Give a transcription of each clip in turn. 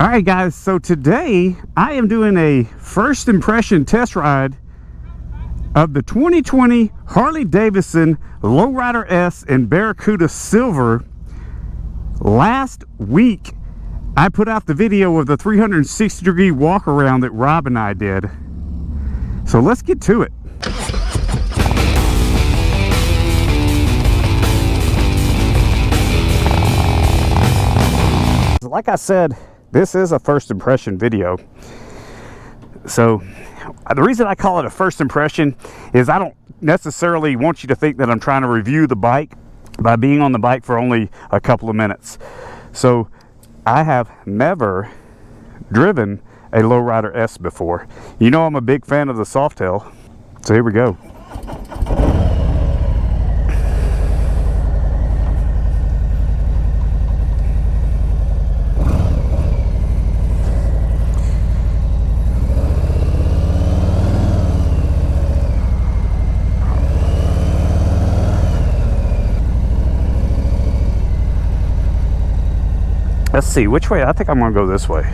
Alright guys, so today I am doing a first impression test ride of the 2020 Harley-Davidson Lowrider S in Barracuda Silver. Last week I put out the video of the 360-degree walk around that Rob and I did. So let's get to it. Like I said, this is a first impression video. So the reason I call it a first impression is I don't necessarily want you to think that I'm trying to review the bike by being on the bike for only a couple of minutes. So I have never driven a Lowrider S before. You know I'm a big fan of the Softail, so here we go. Let's see, which way? I think I'm gonna go this way.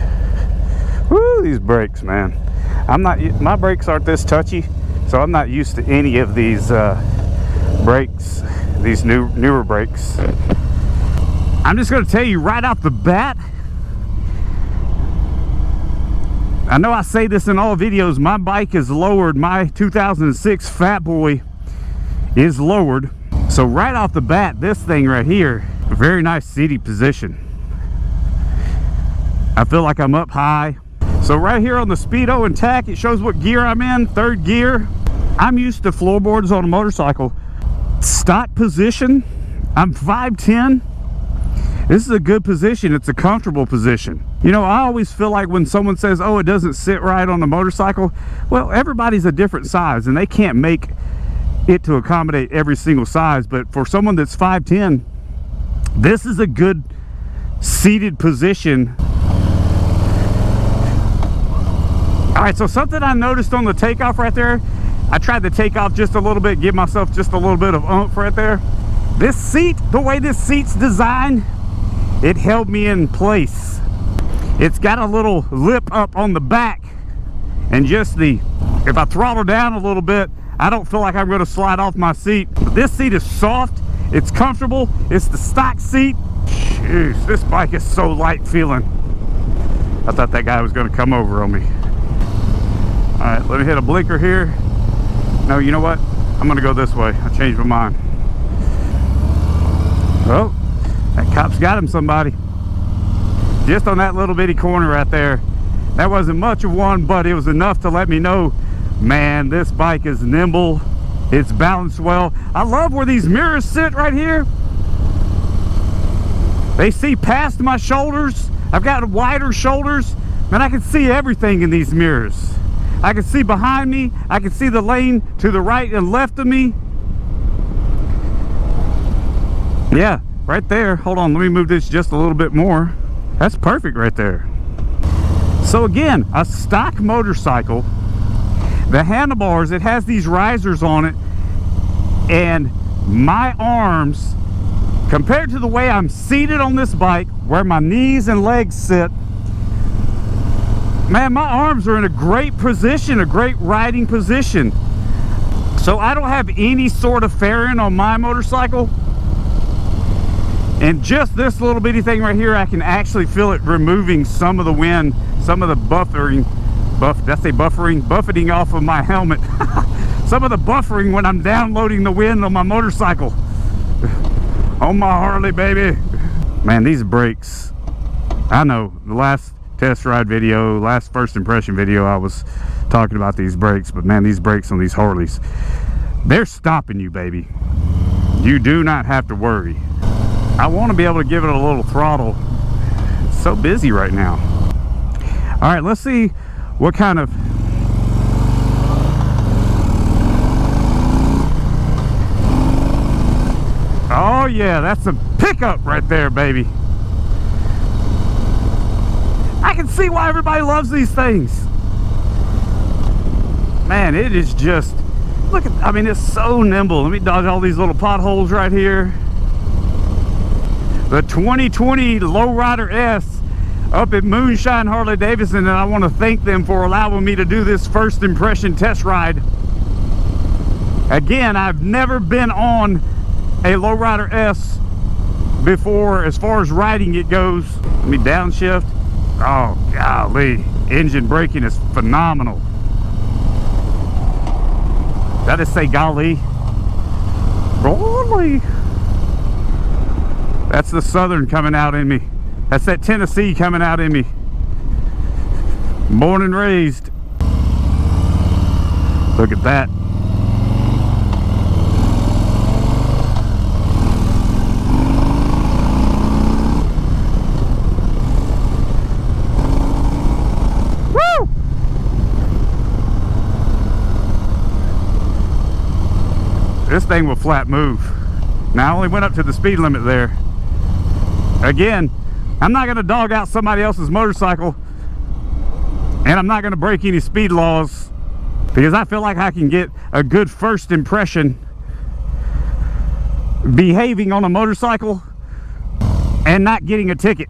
Woo, these brakes, man. My brakes aren't this touchy, so I'm not used to any of these brakes, these newer brakes. I'm just gonna tell you right off the bat, I know I say this in all videos, my bike is lowered. My 2006 Fat Boy is lowered. So right off the bat, this thing right here, a very nice seating position. I feel like I'm up high. So right here on the Speedo and tack, it shows what gear I'm in, third gear. I'm used to floorboards on a motorcycle. Stock position, I'm 5'10". This is a good position, it's a comfortable position. You know, I always feel like when someone says, oh, it doesn't sit right on the motorcycle, well, everybody's a different size and they can't make it to accommodate every single size. But for someone that's 5'10", this is a good seated position. All right, so something I noticed on the takeoff right there, I tried to take off just a little bit, give myself just a little bit of oomph right there. This seat, the way this seat's designed, it held me in place. It's got a little lip up on the back, and just if I throttle down a little bit, I don't feel like I'm gonna slide off my seat. But this seat is soft, it's comfortable, it's the stock seat. Jeez, this bike is so light feeling. I thought that guy was gonna come over on me. All right, let me hit a blinker here. No, you know what? I'm gonna go this way. I changed my mind. Oh, that cop's got him, somebody. Just on that little bitty corner right there. That wasn't much of one, but it was enough to let me know, man, this bike is nimble. It's balanced well. I love where these mirrors sit right here. They see past my shoulders. I've got wider shoulders, and I can see everything in these mirrors. I can see behind me, I can see the lane to the right and left of me. Yeah, right there. Hold on, let me move this just a little bit more. That's perfect right there. So again, a stock motorcycle. The handlebars, it has these risers on it, and my arms, compared to the way I'm seated on this bike, where my knees and legs sit, man, my arms are in a great position, a great riding position. So I don't have any sort of fairing on my motorcycle. And just this little bitty thing right here, I can actually feel it removing some of the wind, some of the buffeting off of my helmet. Some of the buffering when I'm downloading the wind on my motorcycle. On my Harley, baby. Man, these brakes, I know the last test ride video, last first impression video, I was talking about these brakes, but man, these brakes on these Harleys, they're stopping you, baby. You do not have to worry. I want to be able to give it a little throttle. It's so busy right now. All right, let's see what kind of oh yeah, that's a pickup right there, baby. I can see why everybody loves these things. Man, it is just, look at, I mean, it's so nimble. Let me dodge all these little potholes right here. The 2020 Lowrider S up at Moonshine Harley-Davidson, and I want to thank them for allowing me to do this first impression test ride. Again, I've never been on a Lowrider S before as far as riding it goes. Let me downshift. Oh golly, engine braking is phenomenal. Did I just say golly? Golly. That's the Southern coming out in me. That's that Tennessee coming out in me. Born and raised. Look at that. Woo! This thing will flat move. Now I only went up to the speed limit there. Again, I'm not going to dog out somebody else's motorcycle, and I'm not going to break any speed laws, because I feel like I can get a good first impression behaving on a motorcycle and not getting a ticket.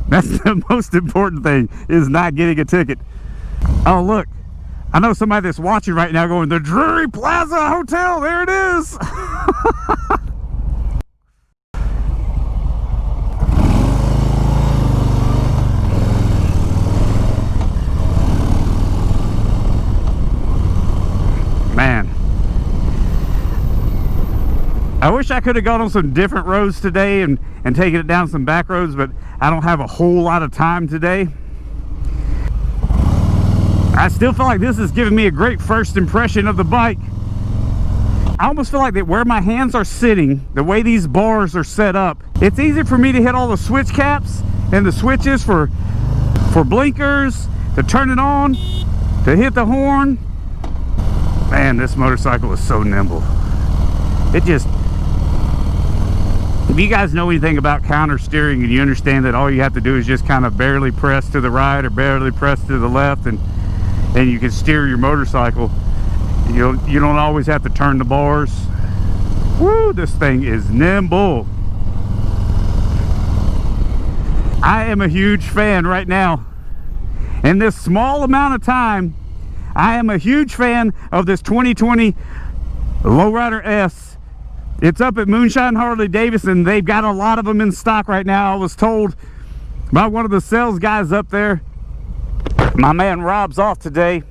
That's the most important thing, is not getting a ticket. Oh look, I know somebody that's watching right now going, the Drury Plaza Hotel, there it is. Man, I wish I could have gone on some different roads today and taken it down some back roads, but I don't have a whole lot of time today. I still feel like this is giving me a great first impression of the bike. I almost feel like that where my hands are sitting, the way these bars are set up, it's easy for me to hit all the switch caps and the switches for blinkers, to turn it on, to hit the horn. Man, this motorcycle is so nimble. It just, if you guys know anything about counter steering, and you understand that all you have to do is just kind of barely press to the right or barely press to the left, and you can steer your motorcycle. You don't always have to turn the bars. Woo, this thing is nimble. I am a huge fan right now. In this small amount of time, I am a huge fan of this 2020 Lowrider S. It's up at Moonshine Harley-Davidson. They've got a lot of them in stock right now. I was told by one of the sales guys up there. My man Rob's off today.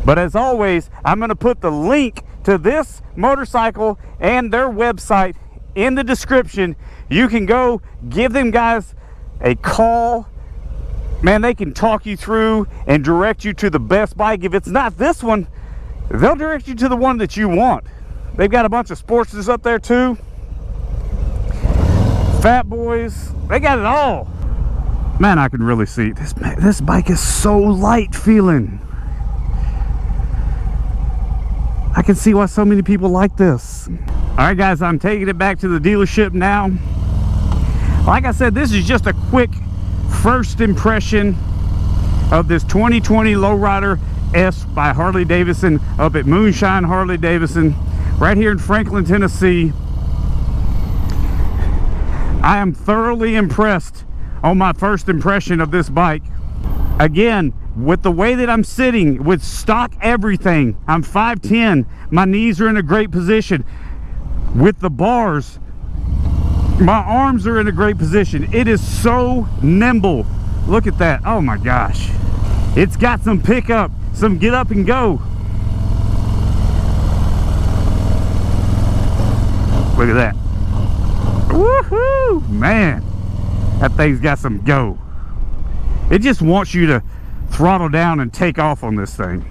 But as always, I'm going to put the link to this motorcycle and their website in the description. You can go give them guys a call. Man, they can talk you through and direct you to the best bike. If it's not this one, they'll direct you to the one that you want. They've got a bunch of Sportsters up there too. Fat Boys. They got it all. Man, I can really see this bike is so light feeling. I can see why so many people like this. All right, guys, I'm taking it back to the dealership now. Like I said, this is just a quick first impression of this 2020 Lowrider S by Harley-Davidson up at Moonshine Harley-Davidson right here in Franklin, Tennessee. I am thoroughly impressed on my first impression of this bike. Again, with the way that I'm sitting, with stock everything, I'm 5'10", my knees are in a great position. With the bars, my arms are in a great position. It is so nimble. Look at that. Oh my gosh. It's got some pickup, some get up and go. Look at that. Woohoo! Man, that thing's got some go. It just wants you to throttle down and take off on this thing.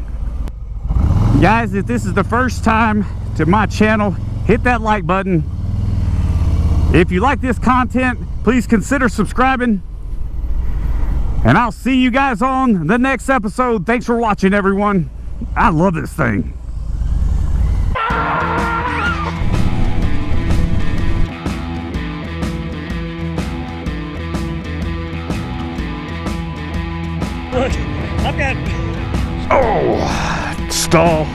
Guys, if this is the first time to my channel, hit that like button. If you like this content, please consider subscribing. And I'll see you guys on the next episode. Thanks for watching, everyone. I love this thing. Look, I've got... Oh, stall.